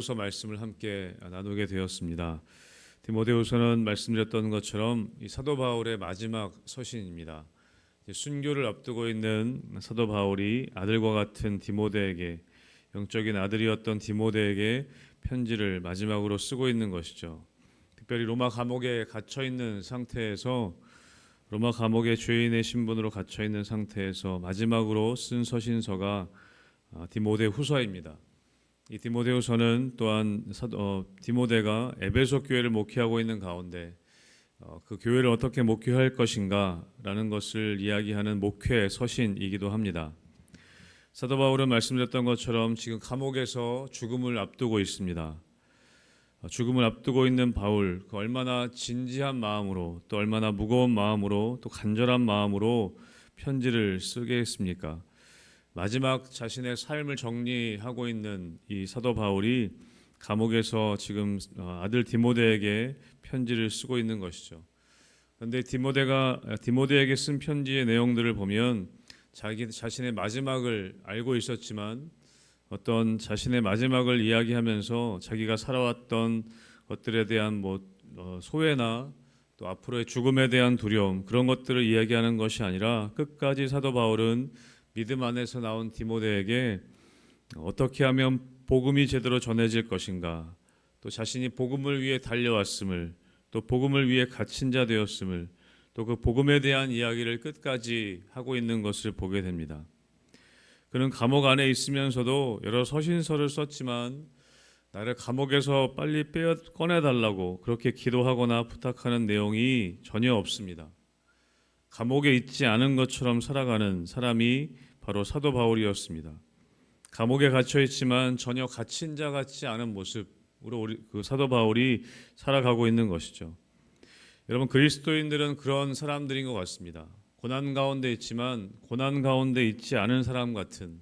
디모데후서 말씀을 함께 나누게 되었습니다. 디모데후서는 말씀드렸던 것처럼 이 사도 바울의 마지막 서신입니다. 순교를 앞두고 있는 사도 바울이 아들과 같은 디모데에게, 영적인 아들이었던 디모데에게 편지를 마지막으로 쓰고 있는 것이죠. 특별히 로마 감옥에 갇혀 있는 상태에서, 로마 감옥의 죄인의 신분으로 갇혀 있는 상태에서 마지막으로 쓴 서신서가 디모데후서입니다. 이 디모데후서는 또한 디모데가 에베소 교회를 목회하고 있는 가운데 그 교회를 어떻게 목회할 것인가라는 것을 이야기하는 목회 서신이기도 합니다. 사도 바울은 말씀드렸던 것처럼 지금 감옥에서 죽음을 앞두고 있습니다. 죽음을 앞두고 있는 바울, 그 얼마나 진지한 마음으로, 또 얼마나 무거운 마음으로, 또 간절한 마음으로 편지를 쓰겠습니까? 마지막 자신의 삶을 정리하고 있는 이 사도 바울이 감옥에서 지금 아들 디모데에게 편지를 쓰고 있는 것이죠. 그런데 디모데에게 쓴 편지의 내용들을 보면 자기 자신의 마지막을 알고 있었지만 어떤 자신의 마지막을 이야기하면서 자기가 살아왔던 것들에 대한 소외나 또 앞으로의 죽음에 대한 두려움, 그런 것들을 이야기하는 것이 아니라 끝까지 사도 바울은 믿음 안에서 나온 디모데에게 어떻게 하면 복음이 제대로 전해질 것인가, 또 자신이 복음을 위해 달려왔음을, 또 복음을 위해 갇힌 자 되었음을, 또 그 복음에 대한 이야기를 끝까지 하고 있는 것을 보게 됩니다. 그는 감옥 안에 있으면서도 여러 서신서를 썼지만 나를 감옥에서 빨리 꺼내달라고 그렇게 기도하거나 부탁하는 내용이 전혀 없습니다. 감옥에 있지 않은 것처럼 살아가는 사람이 바로 사도 바울이었습니다. 감옥에 갇혀 있지만 전혀 갇힌 자 같지 않은 모습으로 그 사도 바울이 살아가고 있는 것이죠. 여러분, 그리스도인들은 그런 사람들인 것 같습니다. 고난 가운데 있지만 고난 가운데 있지 않은 사람 같은,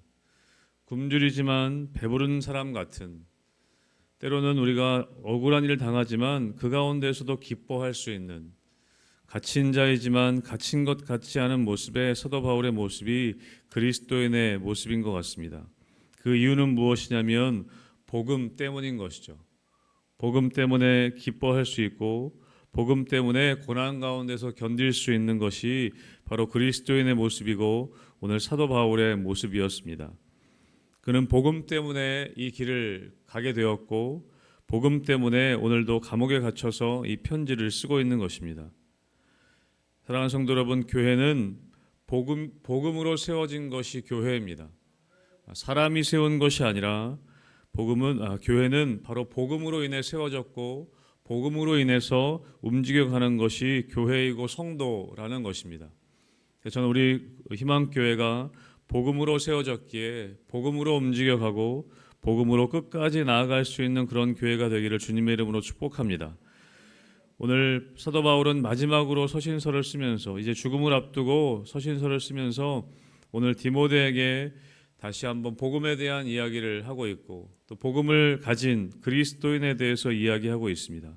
굶주리지만 배부른 사람 같은, 때로는 우리가 억울한 일을 당하지만 그 가운데서도 기뻐할 수 있는, 갇힌 자이지만 갇힌 것 같지 않은 모습의 사도 바울의 모습이 그리스도인의 모습인 것 같습니다. 그 이유는 무엇이냐면 복음 때문인 것이죠. 복음 때문에 기뻐할 수 있고 복음 때문에 고난 가운데서 견딜 수 있는 것이 바로 그리스도인의 모습이고 오늘 사도 바울의 모습이었습니다. 그는 복음 때문에 이 길을 가게 되었고 복음 때문에 오늘도 감옥에 갇혀서 이 편지를 쓰고 있는 것입니다. 사랑하는 성도 여러분, 교회는 복음으로 세워진 것이 교회입니다. 사람이 세운 것이 아니라 교회는 바로 복음으로 인해 세워졌고 복음으로 인해서 움직여가는 것이 교회이고 성도라는 것입니다. 저는 우리 희망교회가 복음으로 세워졌기에 복음으로 움직여가고 복음으로 끝까지 나아갈 수 있는 그런 교회가 되기를 주님의 이름으로 축복합니다. 오늘 사도 바울은 마지막으로 서신서를 쓰면서 이제 죽음을 앞두고 서신서를 쓰면서 오늘 디모데에게 다시 한번 복음에 대한 이야기를 하고 있고 또 복음을 가진 그리스도인에 대해서 이야기하고 있습니다.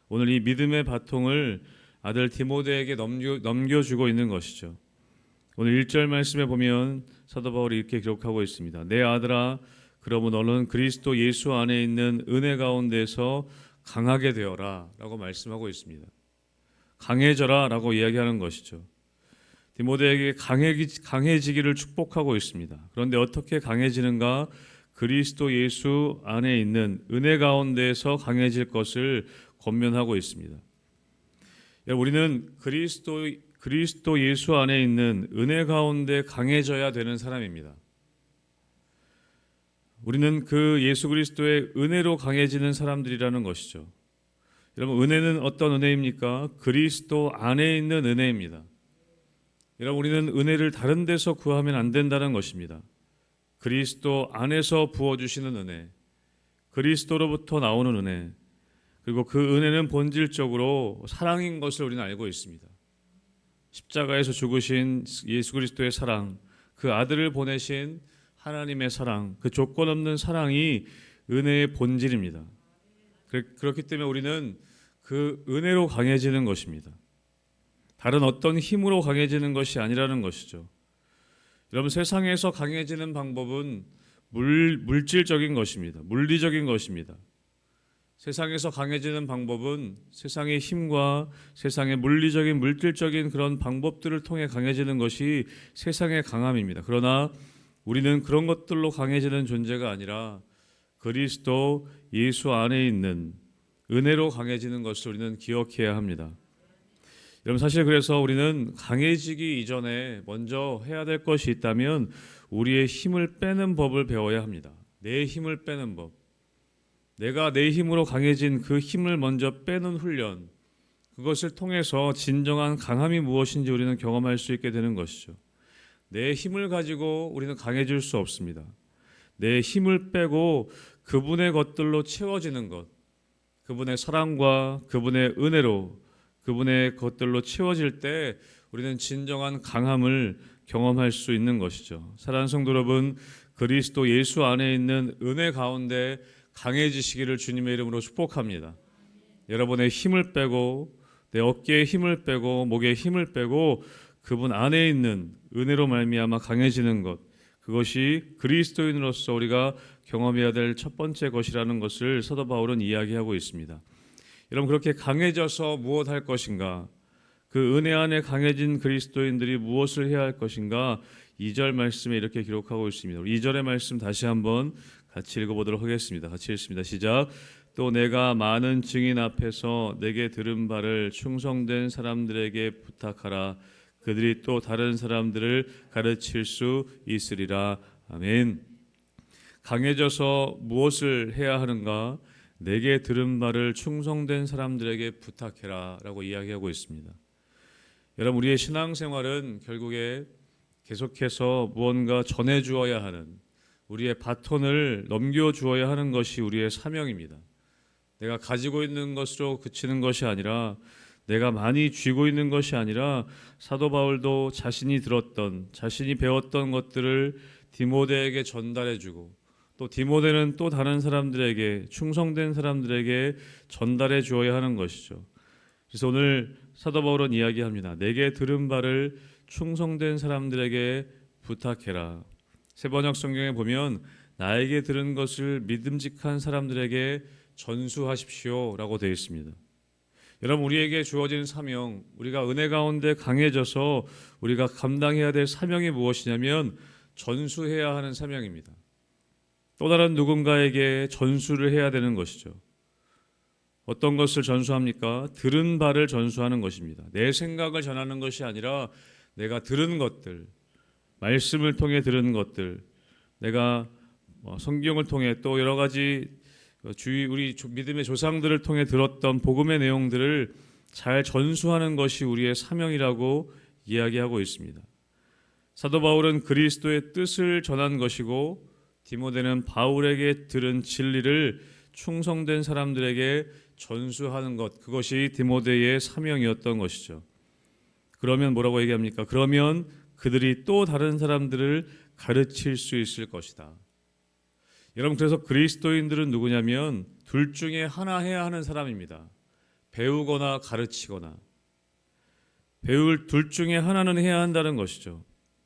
오늘 이 믿음의 바통을 아들 디모데에게 넘겨주고 있는 것이죠. 오늘 1절 말씀에 보면 사도 바울이 이렇게 기록하고 있습니다. 내 아들아, 그러면 너는 그리스도 예수 안에 있는 은혜 가운데서 강하게 되어라 라고 말씀하고 있습니다. 강해져라 라고 이야기하는 것이죠. 디모데에게 강해지기를 축복하고 있습니다. 그런데 어떻게 강해지는가? 그리스도 예수 안에 있는 은혜 가운데서 강해질 것을 권면하고 있습니다. 우리는 그리스도 예수 안에 있는 은혜 가운데 강해져야 되는 사람입니다. 우리는 그 예수 그리스도의 은혜로 강해지는 사람들이라는 것이죠. 여러분, 은혜는 어떤 은혜입니까? 그리스도 안에 있는 은혜입니다. 여러분, 우리는 은혜를 다른 데서 구하면 안 된다는 것입니다. 그리스도 안에서 부어주시는 은혜, 그리스도로부터 나오는 은혜, 그리고 그 은혜는 본질적으로 사랑인 것을 우리는 알고 있습니다. 십자가에서 죽으신 예수 그리스도의 사랑, 그 아들을 보내신 하나님의 사랑, 그 조건 없는 사랑이 은혜의 본질입니다. 그렇기 때문에 우리는 그 은혜로 강해지는 것입니다. 다른 어떤 힘으로 강해지는 것이 아니라는 것이죠. 여러분, 세상에서 강해지는 방법은 물질적인 것입니다. 물리적인 것입니다. 세상에서 강해지는 방법은 세상의 힘과 세상의 물리적인 물질적인 그런 방법들을 통해 강해지는 것이 세상의 강함입니다. 그러나 우리는 그런 것들로 강해지는 존재가 아니라 그리스도 예수 안에 있는 은혜로 강해지는 것을 우리는 기억해야 합니다. 여러분, 사실 그래서 우리는 강해지기 이전에 먼저 해야 될 것이 있다면 우리의 힘을 빼는 법을 배워야 합니다. 내 힘을 빼는 법. 내가 내 힘으로 강해진 그 힘을 먼저 빼는 훈련, 그것을 통해서 진정한 강함이 무엇인지 우리는 경험할 수 있게 되는 것이죠. 내 힘을 가지고 우리는 강해질 수 없습니다. 내 힘을 빼고 그분의 것들로 채워지는 것, 그분의 사랑과 그분의 은혜로 그분의 것들로 채워질 때 우리는 진정한 강함을 경험할 수 있는 것이죠. 사랑하는 성도 여러분, 그리스도 예수 안에 있는 은혜 가운데 강해지시기를 주님의 이름으로 축복합니다. 여러분의 힘을 빼고 내 어깨에 힘을 빼고 목에 힘을 빼고 그분 안에 있는 은혜로 말미암아 강해지는 것, 그것이 그리스도인으로서 우리가 경험해야 될 첫 번째 것이라는 것을 사도 바울은 이야기하고 있습니다. 여러분, 그렇게 강해져서 무엇 할 것인가? 그 은혜 안에 강해진 그리스도인들이 무엇을 해야 할 것인가? 2절 말씀에 이렇게 기록하고 있습니다. 2절의 말씀 다시 한번 같이 읽어보도록 하겠습니다. 같이 읽습니다. 시작. 또 내가 많은 증인 앞에서 내게 들은 바를 충성된 사람들에게 부탁하라. 그들이 또 다른 사람들을 가르칠 수 있으리라. 아멘. 강해져서 무엇을 해야 하는가? 내게 들은 바를 충성된 사람들에게 부탁해라 라고 이야기하고 있습니다. 여러분, 우리의 신앙생활은 결국에 계속해서 무언가 전해주어야 하는, 우리의 바톤을 넘겨주어야 하는 것이 우리의 사명입니다. 내가 가지고 있는 것으로 그치는 것이 아니라, 내가 많이 쥐고 있는 것이 아니라, 사도 바울도 자신이 들었던, 자신이 배웠던 것들을 디모데에게 전달해주고, 또 디모데는 또 다른 사람들에게, 충성된 사람들에게 전달해 주어야 하는 것이죠. 그래서 오늘 사도 바울은 이야기합니다. 내게 들은 바를 충성된 사람들에게 부탁해라. 세번역 성경에 보면 나에게 들은 것을 믿음직한 사람들에게 전수하십시오 라고 되어 있습니다. 여러분, 우리에게 주어진 사명, 우리가 은혜 가운데 강해져서 우리가 감당해야 될 사명이 무엇이냐면 전수해야 하는 사명입니다. 또 다른 누군가에게 전수를 해야 되는 것이죠. 어떤 것을 전수합니까? 들은 바를 전수하는 것입니다. 내 생각을 전하는 것이 아니라 내가 들은 것들, 말씀을 통해 들은 것들, 내가 성경을 통해 또 여러 가지 우리 믿음의 조상들을 통해 들었던 복음의 내용들을 잘 전수하는 것이 우리의 사명이라고 이야기하고 있습니다. 사도 바울은 그리스도의 뜻을 전한 것이고 디모데는 바울에게 들은 진리를 충성된 사람들에게 전수하는 것, 그것이 디모데의 사명이었던 것이죠. 그러면 뭐라고 얘기합니까? 그러면 그들이 또 다른 사람들을 가르칠 수 있을 것이다. 여러분, 그래서 그리스도인들은 누구냐면 둘 중에 하나 해야 하는 사람입니다. 배우거나 가르치거나. 배울 둘 중에 하나는 해야 한다는 것이죠.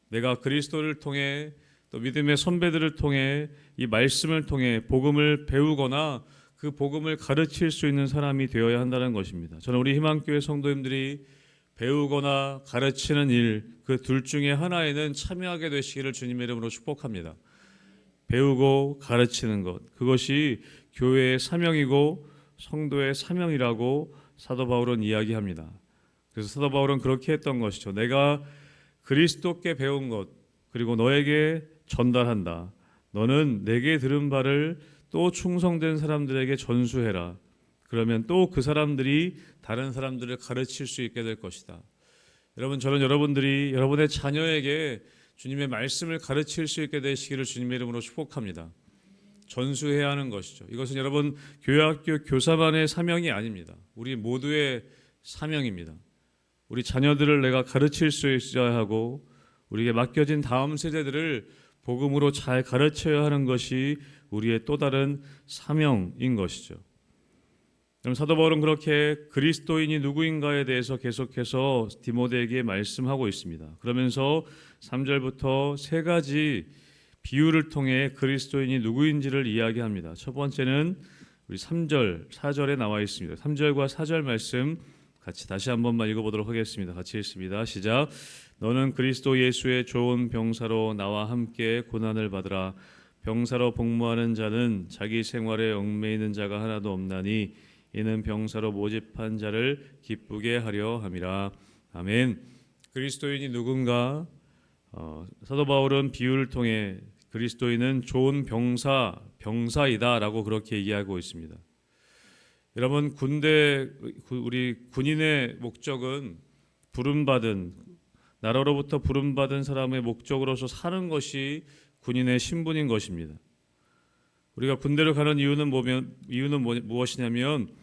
내가 그리스도를 통해 또 믿음의 선배들을 통해 이 말씀을 통해 복음을 배우거나 그 복음을 가르칠 수 있는 사람이 되어야 한다는 것입니다. 저는 우리 희망교회 성도님들이 배우거나 가르치는 일, 그 둘 중에 하나에는 참여하게 되시기를 주님의 이름으로 축복합니다. 배우고 가르치는 것, 그것이 교회의 사명이고 성도의 사명이라고 사도 바울은 이야기합니다. 그래서 사도 바울은 그렇게 했던 것이죠. 내가 그리스도께 배운 것, 그리고 너에게 전달한다. 너는 내게 들은 바를 또 충성된 사람들에게 전수해라. 그러면 또 그 사람들이 다른 사람들을 가르칠 수 있게 될 것이다. 여러분, 저는 여러분들이 여러분의 자녀에게 주님의 말씀을 가르칠 수 있게 되시기를 주님의 이름으로 축복합니다. 전수해야 하는 것이죠. 이것은 여러분 교회학교 교사만의 사명이 아닙니다. 우리 모두의 사명입니다. 우리 자녀들을 내가 가르칠 수 있어야 하고 우리에게 맡겨진 다음 세대들을 복음으로 잘 가르쳐야 하는 것이 우리의 또 다른 사명인 것이죠. 그럼 사도 바울은 그렇게 그리스도인이 누구인가에 대해서 계속해서 디모데에게 말씀하고 있습니다. 그러면서 3절부터 세 가지 비유를 통해 그리스도인이 누구인지를 이야기합니다. 첫 번째는 우리 3절, 4절에 나와 있습니다. 3절과 4절 말씀 같이 다시 한 번만 읽어보도록 하겠습니다. 같이 읽습니다. 시작. 너는 그리스도 예수의 좋은 병사로 나와 함께 고난을 받으라. 병사로 복무하는 자는 자기 생활에 얽매이는 자가 하나도 없나니 이는 병사로 모집한 자를 기쁘게 하려 함이라. 아멘. 그리스도인이 누군가? 사도 바울은 비유를 통해 그리스도인은 좋은 병사이다라고 그렇게 얘기하고 있습니다. 여러분, 우리 군인의 목적은 나라로부터 부름받은 사람의 목적으로서 사는 것이 군인의 신분인 것입니다. 우리가 군대를 가는 이유는 무엇이냐면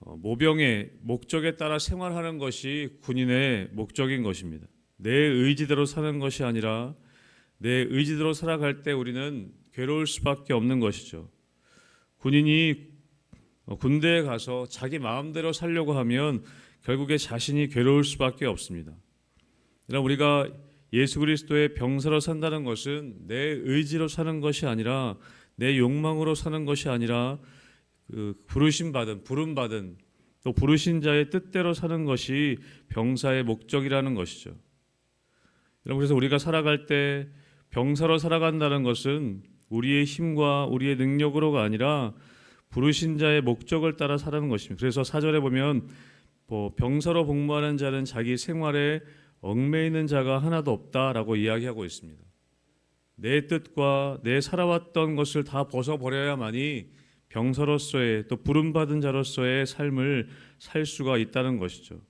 모병의 목적에 따라 생활하는 것이 군인의 목적인 것입니다. 내 의지대로 사는 것이 아니라 내 의지대로 살아갈 때 우리는 괴로울 수밖에 없는 것이죠. 군인이 군대에 가서 자기 마음대로 살려고 하면 결국에 자신이 괴로울 수밖에 없습니다. 그러나 우리가 예수 그리스도의 병사로 산다는 것은 내 의지로 사는 것이 아니라 내 욕망으로 사는 것이 아니라 부름받은 또 부르신 자의 뜻대로 사는 것이 병사의 목적이라는 것이죠. 여러분, 그래서 우리가 살아갈 때 병사로 살아간다는 것은 우리의 힘과 우리의 능력으로가 아니라 부르신 자의 목적을 따라 살아가는 것입니다. 그래서 4절에 보면 병사로 복무하는 자는 자기 생활에 얽매이는 자가 하나도 없다라고 이야기하고 있습니다. 내 뜻과 내 살아왔던 것을 다 벗어버려야만이 병사로서의 또 부름받은 자로서의 삶을 살 수가 있다는 것이죠.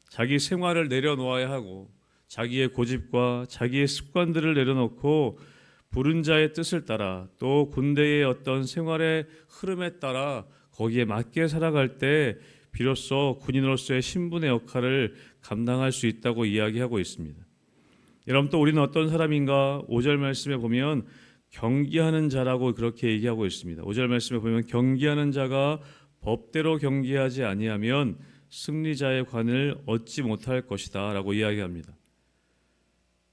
자기 생활을 내려놓아야 하고 자기의 고집과 자기의 습관들을 내려놓고 부른 자의 뜻을 따라 또 군대의 어떤 생활의 흐름에 따라 거기에 맞게 살아갈 때 비로소 군인으로서의 신분의 역할을 감당할 수 있다고 이야기하고 있습니다. 여러분, 또 우리는 어떤 사람인가? 5절 말씀에 보면 경기하는 자라고 그렇게 얘기하고 있습니다. 5절 말씀에 보면 경기하는 자가 법대로 경기하지 아니하면 승리자의 관을 얻지 못할 것이다 라고 이야기합니다.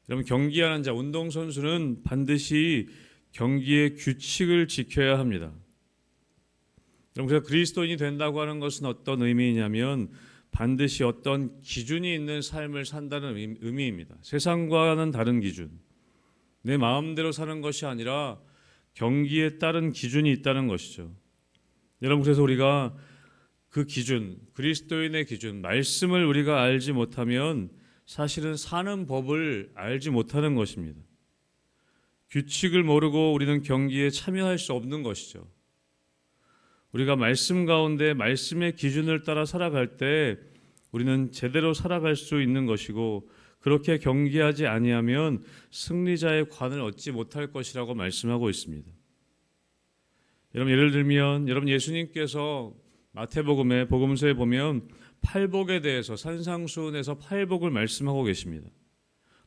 여러분, 경기하는 자, 운동선수는 반드시 경기의 규칙을 지켜야 합니다. 여러분, 그래서 그리스도인이 된다고 하는 것은 어떤 의미이냐면 반드시 어떤 기준이 있는 삶을 산다는 의미입니다. 세상과는 다른 기준, 내 마음대로 사는 것이 아니라 경기에 따른 기준이 있다는 것이죠. 여러분, 그래서 우리가 그 기준, 그리스도인의 기준, 말씀을 우리가 알지 못하면 사실은 사는 법을 알지 못하는 것입니다. 규칙을 모르고 우리는 경기에 참여할 수 없는 것이죠. 우리가 말씀 가운데 말씀의 기준을 따라 살아갈 때 우리는 제대로 살아갈 수 있는 것이고 그렇게 경기하지 아니하면 승리자의 관을 얻지 못할 것이라고 말씀하고 있습니다. 여러분, 예를 들면 여러분 예수님께서 마태복음의 복음서에 보면 팔복에 대해서 산상수훈에서 팔복을 말씀하고 계십니다.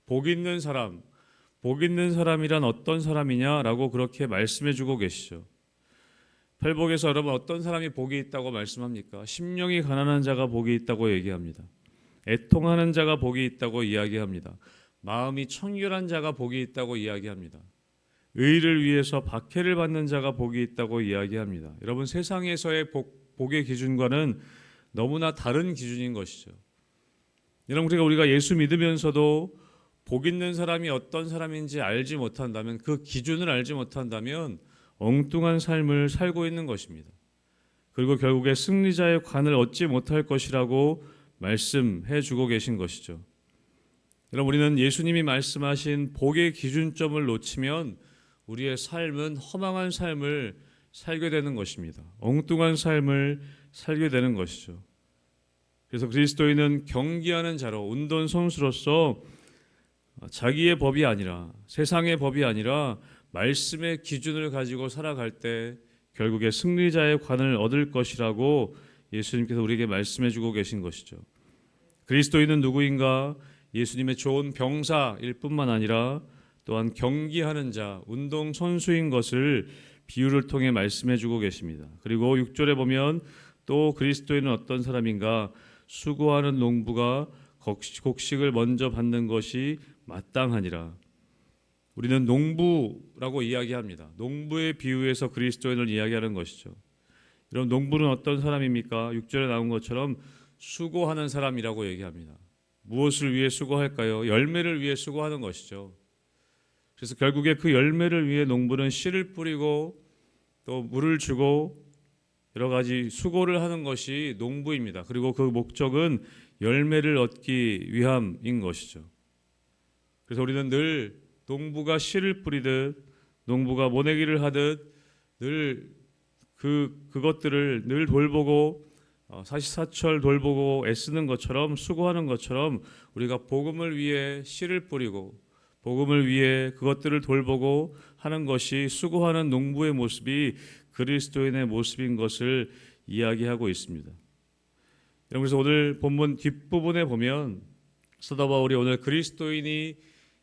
복 있는 사람이란 어떤 사람이냐라고 그렇게 말씀해 주고 계시죠. 팔복에서 여러분 어떤 사람이 복이 있다고 말씀합니까? 심령이 가난한 자가 복이 있다고 얘기합니다. 애통하는 자가 복이 있다고 이야기합니다. 마음이 청결한 자가 복이 있다고 이야기합니다. 의를 위해서 박해를 받는 자가 복이 있다고 이야기합니다. 여러분, 세상에서의 복의 기준과는 너무나 다른 기준인 것이죠. 여러분, 우리가 예수 믿으면서도 복 있는 사람이 어떤 사람인지 알지 못한다면, 그 기준을 알지 못한다면 엉뚱한 삶을 살고 있는 것입니다. 그리고 결국에 승리자의 관을 얻지 못할 것이라고 말씀해 주고 계신 것이죠. 여러분, 우리는 예수님이 말씀하신 복의 기준점을 놓치면 우리의 삶은 허망한 삶을 살게 되는 것입니다. 엉뚱한 삶을 살게 되는 것이죠. 그래서 그리스도인은 경기하는 자로, 운동선수로서 자기의 법이 아니라, 세상의 법이 아니라 말씀의 기준을 가지고 살아갈 때 결국에 승리자의 관을 얻을 것이라고 예수님께서 우리에게 말씀해 주고 계신 것이죠. 그리스도인은 누구인가? 예수님의 좋은 병사일 뿐만 아니라 또한 경기하는 자, 운동선수인 것을 비유를 통해 말씀해 주고 계십니다. 그리고 6절에 보면 또 그리스도인은 어떤 사람인가? 수고하는 농부가 곡식을 먼저 받는 것이 마땅하니라. 우리는 농부라고 이야기합니다. 농부의 비유에서 그리스도인을 이야기하는 것이죠. 여러분, 농부는 어떤 사람입니까? 6절에 나온 것처럼 수고하는 사람이라고 얘기합니다. 무엇을 위해 수고할까요? 열매를 위해 수고하는 것이죠. 그래서 결국에 그 열매를 위해 농부는 씨를 뿌리고 또 물을 주고 여러 가지 수고를 하는 것이 농부입니다. 그리고 그 목적은 열매를 얻기 위함인 것이죠. 그래서 우리는 늘 농부가 씨를 뿌리듯 농부가 모내기를 하듯 늘 그것들을 늘 돌보고 사시사철 돌보고 애쓰는 것처럼 수고하는 것처럼 우리가 복음을 위해 씨를 뿌리고 복음을 위해 그것들을 돌보고 하는 것이 수고하는 농부의 모습이 그리스도인의 모습인 것을 이야기하고 있습니다. 그래서 오늘 본문 뒷부분에 보면 사도 바울이 오늘 그리스도인이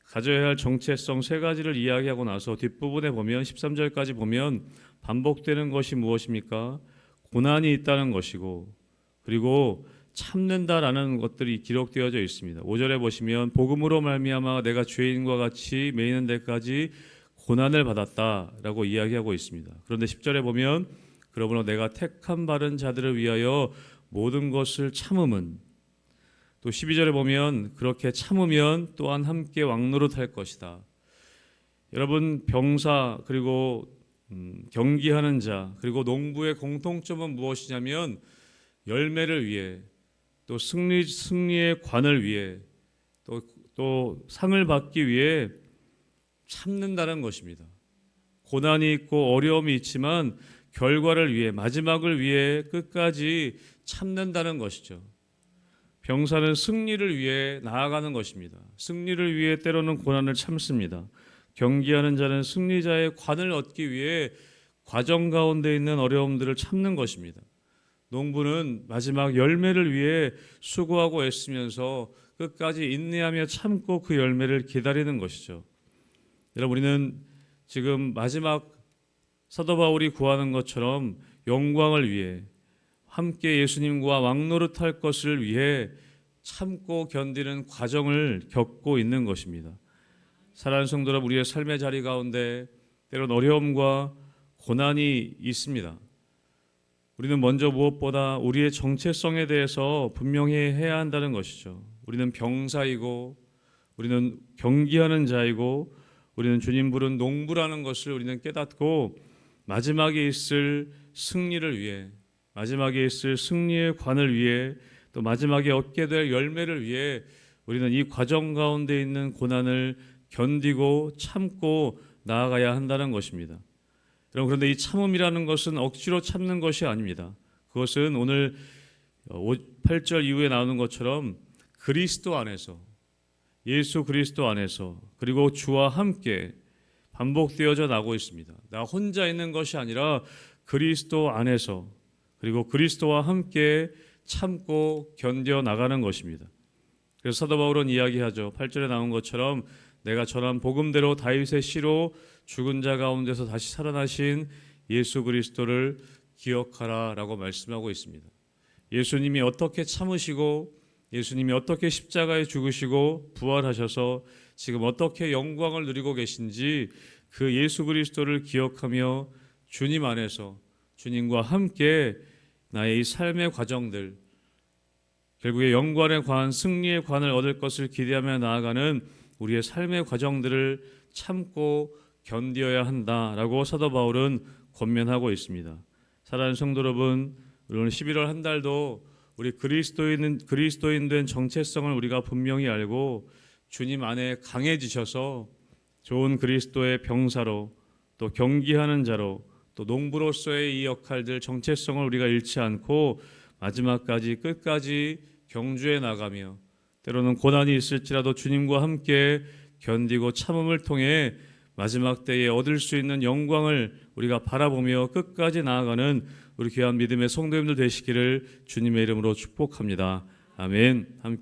가져야 할 정체성 세 가지를 이야기하고 나서 뒷부분에 보면 13절까지 보면 반복되는 것이 무엇입니까? 고난이 있다는 것이고 그리고 참는다라는 것들이 기록되어져 있습니다. 5절에 보시면 복음으로 말미암아 내가 죄인과 같이 매이는 데까지 고난을 받았다라고 이야기하고 있습니다. 그런데 10절에 보면 그러므로 내가 택한 바른 자들을 위하여 모든 것을 참음은, 또 12절에 보면 그렇게 참으면 또한 함께 왕노릇할 것이다. 여러분, 병사 그리고 경기하는 자 그리고 농부의 공통점은 무엇이냐면 열매를 위해 또 승리의 관을 위해 또 상을 받기 위해 참는다는 것입니다. 고난이 있고 어려움이 있지만 결과를 위해 마지막을 위해 끝까지 참는다는 것이죠. 병사는 승리를 위해 나아가는 것입니다. 승리를 위해 때로는 고난을 참습니다. 경기하는 자는 승리자의 관을 얻기 위해 과정 가운데 있는 어려움들을 참는 것입니다. 농부는 마지막 열매를 위해 수고하고 애쓰면서 끝까지 인내하며 참고 그 열매를 기다리는 것이죠. 여러분, 우리는 지금 마지막 사도 바울이 구하는 것처럼 영광을 위해 함께 예수님과 왕노릇할 것을 위해 참고 견디는 과정을 겪고 있는 것입니다. 사랑하는 성도 여러분, 우리의 삶의 자리 가운데 때론 어려움과 고난이 있습니다. 우리는 먼저 무엇보다 우리의 정체성에 대해서 분명히 해야 한다는 것이죠. 우리는 병사이고 우리는 경기하는 자이고 우리는 주님 부른 농부라는 것을 우리는 깨닫고 마지막에 있을 승리를 위해, 마지막에 있을 승리의 관을 위해, 또 마지막에 얻게 될 열매를 위해 우리는 이 과정 가운데 있는 고난을 견디고 참고 나아가야 한다는 것입니다. 여러분, 그런데 이 참음이라는 것은 억지로 참는 것이 아닙니다. 그것은 오늘 8절 이후에 나오는 것처럼 그리스도 안에서, 예수 그리스도 안에서, 그리고 주와 함께 반복되어져 나오고 있습니다. 나 혼자 있는 것이 아니라 그리스도 안에서, 그리고 그리스도와 함께 참고 견뎌 나가는 것입니다. 그래서 사도 바울은 이야기하죠. 8절에 나온 것처럼 내가 전한 복음대로 다윗의 씨로 죽은 자 가운데서 다시 살아나신 예수 그리스도를 기억하라 라고 말씀하고 있습니다. 예수님이 어떻게 참으시고 예수님이 어떻게 십자가에 죽으시고 부활하셔서 지금 어떻게 영광을 누리고 계신지 그 예수 그리스도를 기억하며 주님 안에서 주님과 함께 나의 이 삶의 과정들, 결국에 영광의 관, 승리의 관을 얻을 것을 기대하며 나아가는 우리의 삶의 과정들을 참고 견디어야 한다라고 사도 바울은 권면하고 있습니다. 사랑하는 성도 여러분, 오늘 11월 한 달도 우리 그리스도인 된 정체성을 우리가 분명히 알고 주님 안에 강해지셔서 좋은 그리스도의 병사로, 또 경기하는 자로, 또 농부로서의 이 역할들 정체성을 우리가 잃지 않고 마지막까지 끝까지 경주해 나가며 때로는 고난이 있을지라도 주님과 함께 견디고 참음을 통해 마지막 때에 얻을 수 있는 영광을 우리가 바라보며 끝까지 나아가는 우리 귀한 믿음의 성도님들 되시기를 주님의 이름으로 축복합니다. 아멘. 함께